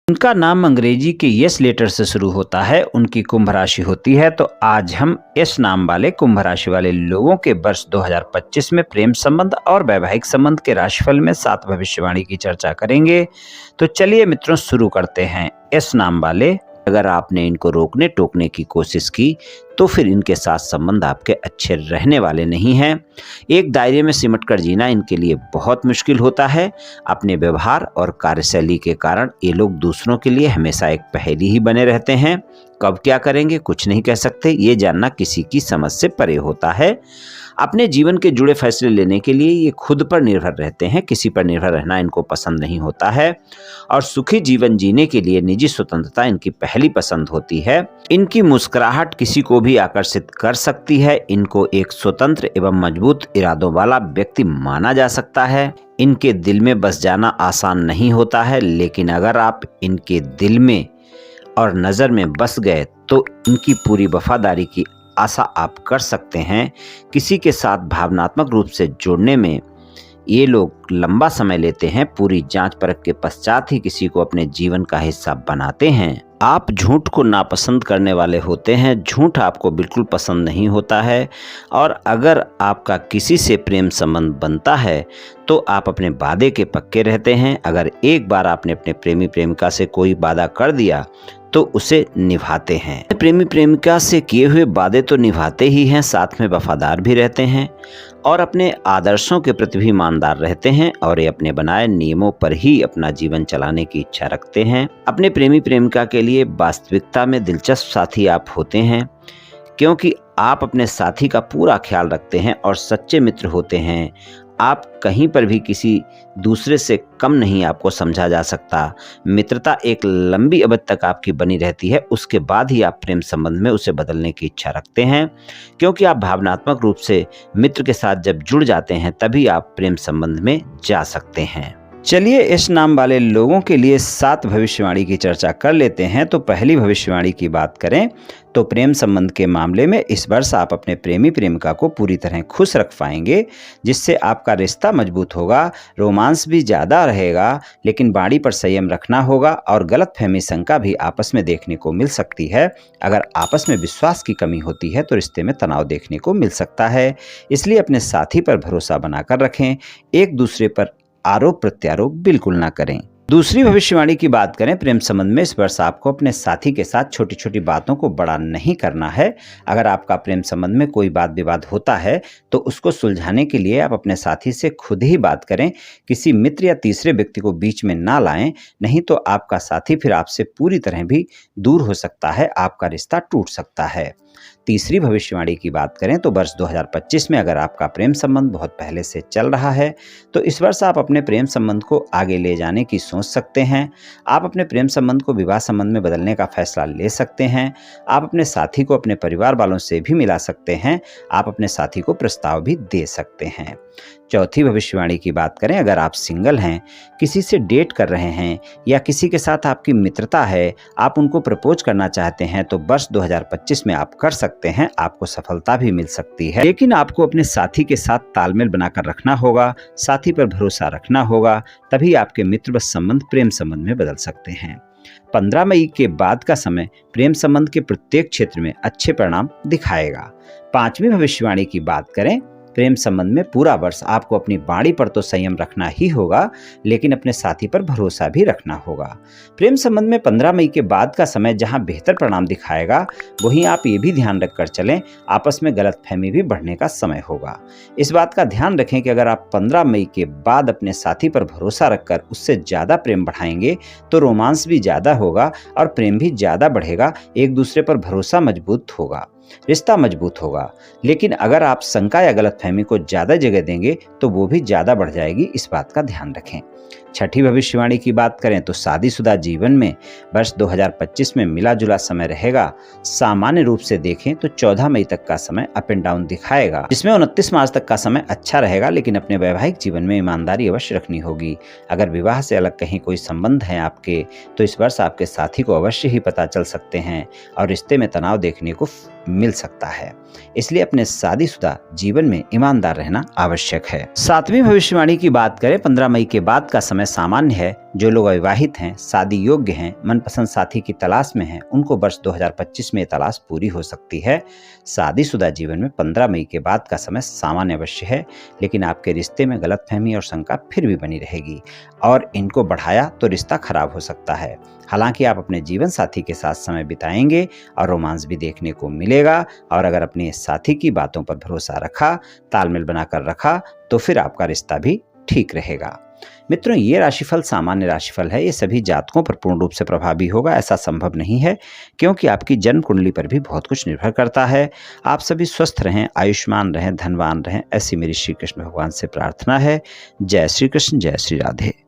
उनका नाम अंग्रेजी के यस लेटर से शुरू होता है, उनकी कुंभ राशि होती है। तो आज हम एस नाम वाले कुंभ राशि वाले लोगों के वर्ष 2025 में प्रेम संबंध और वैवाहिक संबंध के राशिफल में 7 भविष्यवाणी की चर्चा करेंगे। तो चलिए मित्रों शुरू करते हैं। एस नाम वाले, अगर आपने इनको रोकने टोकने की कोशिश की तो फिर इनके साथ संबंध आपके अच्छे रहने वाले नहीं हैं। एक दायरे में सिमट कर जीना इनके लिए बहुत मुश्किल होता है। अपने व्यवहार और कार्यशैली के कारण ये लोग दूसरों के लिए हमेशा एक पहेली ही बने रहते हैं। कब क्या करेंगे कुछ नहीं कह सकते, ये जानना किसी की समझ से परे होता है। अपने जीवन के जुड़े फैसले लेने के लिए ये खुद पर निर्भर रहते हैं, किसी पर निर्भर रहना इनको पसंद नहीं होता है। और सुखी जीवन जीने के लिए निजी स्वतंत्रता इनकी पहली पसंद होती है। इनकी मुस्कुराहट किसी को भी आकर्षित कर सकती है। इनको एक स्वतंत्र एवं मजबूत इरादों वाला व्यक्ति माना जा सकता है। इनके दिल में बस जाना आसान नहीं होता है, लेकिन अगर आप इनके दिल में और नज़र में बस गए तो इनकी पूरी वफादारी की आशा आप कर सकते हैं। किसी के साथ भावनात्मक रूप से जुड़ने में ये लोग लंबा समय लेते हैं। पूरी जांच परख के पश्चात ही किसी को अपने जीवन का हिस्सा बनाते हैं। आप झूठ को नापसंद करने वाले होते हैं, झूठ आपको बिल्कुल पसंद नहीं होता है। और अगर आपका किसी से प्रेम संबंध बनता है तो आप अपने वादे के पक्के रहते हैं। अगर एक बार आपने अपने प्रेमी प्रेमिका से कोई वादा कर दिया तो उसे निभाते हैं। प्रेमी प्रेमिका से किए हुए वादे तो निभाते ही हैं, साथ में वफादार भी रहते हैं और अपने आदर्शों के प्रति भी ईमानदार रहते हैं और ये अपने बनाए नियमों पर ही अपना जीवन चलाने की इच्छा रखते हैं। अपने प्रेमी प्रेमिका के लिए वास्तविकता में दिलचस्प साथी आप होते हैं, क्योंकि आप अपने साथी का पूरा ख्याल रखते हैं और सच्चे मित्र होते हैं। आप कहीं पर भी किसी दूसरे से कम नहीं आपको समझा जा सकता। मित्रता एक लंबी अवधि तक आपकी बनी रहती है, उसके बाद ही आप प्रेम संबंध में उसे बदलने की इच्छा रखते हैं, क्योंकि आप भावनात्मक रूप से मित्र के साथ जब जुड़ जाते हैं तभी आप प्रेम संबंध में जा सकते हैं। चलिए इस नाम वाले लोगों के लिए 7 भविष्यवाणी की चर्चा कर लेते हैं। तो पहली भविष्यवाणी की बात करें तो प्रेम संबंध के मामले में इस वर्ष आप अपने प्रेमी प्रेमिका को पूरी तरह खुश रख पाएंगे, जिससे आपका रिश्ता मजबूत होगा। रोमांस भी ज़्यादा रहेगा, लेकिन बाड़ी पर संयम रखना होगा और गलतफहमी शंका भी आपस में देखने को मिल सकती है। अगर आपस में विश्वास की कमी होती है तो रिश्ते में तनाव देखने को मिल सकता है। इसलिए अपने साथी पर भरोसा बनाकर रखें, एक दूसरे पर आरोप प्रत्यारोप बिल्कुल ना करें। दूसरी भविष्यवाणी की बात करें प्रेम संबंध में, इस वर्ष आपको अपने साथी के साथ छोटी छोटी बातों को बड़ा नहीं करना है। अगर आपका प्रेम संबंध में कोई बात विवाद होता है तो उसको सुलझाने के लिए आप अपने साथी से खुद ही बात करें, किसी मित्र या तीसरे व्यक्ति को बीच में ना लाएं, नहीं तो आपका साथी फिर आपसे पूरी तरह भी दूर हो सकता है, आपका रिश्ता टूट सकता है। तीसरी भविष्यवाणी की बात करें तो वर्ष 2025 में अगर आपका प्रेम संबंध बहुत पहले से चल रहा है तो इस वर्ष आप अपने प्रेम संबंध को आगे ले जाने की सोच सकते हैं। आप अपने प्रेम संबंध को विवाह संबंध में बदलने का फैसला ले सकते हैं। आप अपने साथी को अपने परिवार वालों से भी मिला सकते हैं। आप अपने साथी को प्रस्ताव भी दे सकते हैं। चौथी भविष्यवाणी की बात करें, अगर आप सिंगल हैं, किसी से डेट कर रहे हैं या किसी के साथ आपकी मित्रता है, आप उनको प्रपोज करना चाहते हैं तो वर्ष 2025 में आप कर सकते हैं। आपको सफलता भी मिल सकती है, लेकिन आपको अपने साथी के साथ तालमेल बनाकर रखना होगा, साथी पर भरोसा रखना होगा, तभी आपके मित्र व संबंध प्रेम संबंध में बदल सकते हैं। 15 मई के बाद का समय प्रेम संबंध के प्रत्येक क्षेत्र में अच्छे परिणाम दिखाएगा। पांचवी भविष्यवाणी की बात करें, प्रेम संबंध में पूरा वर्ष आपको अपनी वाणी पर तो संयम रखना ही होगा, लेकिन अपने साथी पर भरोसा भी रखना होगा। प्रेम संबंध में 15 मई के बाद का समय जहां बेहतर परिणाम दिखाएगा, वहीं आप ये भी ध्यान रखकर चलें, आपस में गलतफहमी भी बढ़ने का समय होगा। इस बात का ध्यान रखें कि अगर आप 15 मई के बाद अपने साथी पर भरोसा रखकर उससे ज़्यादा प्रेम बढ़ाएंगे तो रोमांस भी ज़्यादा होगा और प्रेम भी ज़्यादा बढ़ेगा, एक दूसरे पर भरोसा मजबूत होगा, रिश्ता मजबूत होगा। लेकिन अगर आप शंका या गलतफहमी को ज़्यादा जगह देंगे तो वो भी ज़्यादा बढ़ जाएगी, इस बात का ध्यान रखें। छठी भविष्यवाणी की बात करें तो शादीशुदा जीवन में वर्ष 2025 में मिला जुला समय रहेगा। सामान्य रूप से देखें तो 14 मई तक का समय अप एंड डाउन दिखाएगा, जिसमें 29 मार्च तक का समय अच्छा रहेगा, लेकिन अपने वैवाहिक जीवन में ईमानदारी अवश्य रखनी होगी। अगर विवाह से अलग कहीं कोई संबंध है आपके तो इस वर्ष आपके साथी को अवश्य ही पता चल सकते हैं और रिश्ते में तनाव देखने को मिल सकता है। इसलिए अपने शादीशुदा जीवन में ईमानदार रहना आवश्यक है। 7वीं भविष्यवाणी की बात करें, 15 मई के बाद का समय सामान्य है। जो लोग अविवाहित हैं, शादी योग्य हैं, मनपसंद साथी की तलाश में हैं, उनको वर्ष 2025 में तलाश पूरी हो सकती है। शादीशुदा जीवन में 15 मई के बाद का समय सामान्य अवश्य है, लेकिन आपके रिश्ते में गलतफहमी और शंका फिर भी बनी रहेगी और इनको बढ़ाया तो रिश्ता खराब हो सकता है। हालांकि आप अपने जीवन साथी के साथ समय बिताएंगे और रोमांस भी देखने को मिलेगा, और अगर अपने साथी की बातों पर भरोसा रखा, तालमेल बनाकर रखा, तो फिर आपका रिश्ता भी ठीक रहेगा। मित्रों, ये राशिफल सामान्य राशिफल है। ये सभी जातकों पर पूर्ण रूप से प्रभावी होगा ऐसा संभव नहीं है, क्योंकि आपकी जन्म कुंडली पर भी बहुत कुछ निर्भर करता है। आप सभी स्वस्थ रहें, आयुष्मान रहें, धनवान रहें, ऐसी मेरी श्री कृष्ण भगवान से प्रार्थना है। जय श्री कृष्ण, जय श्री राधे।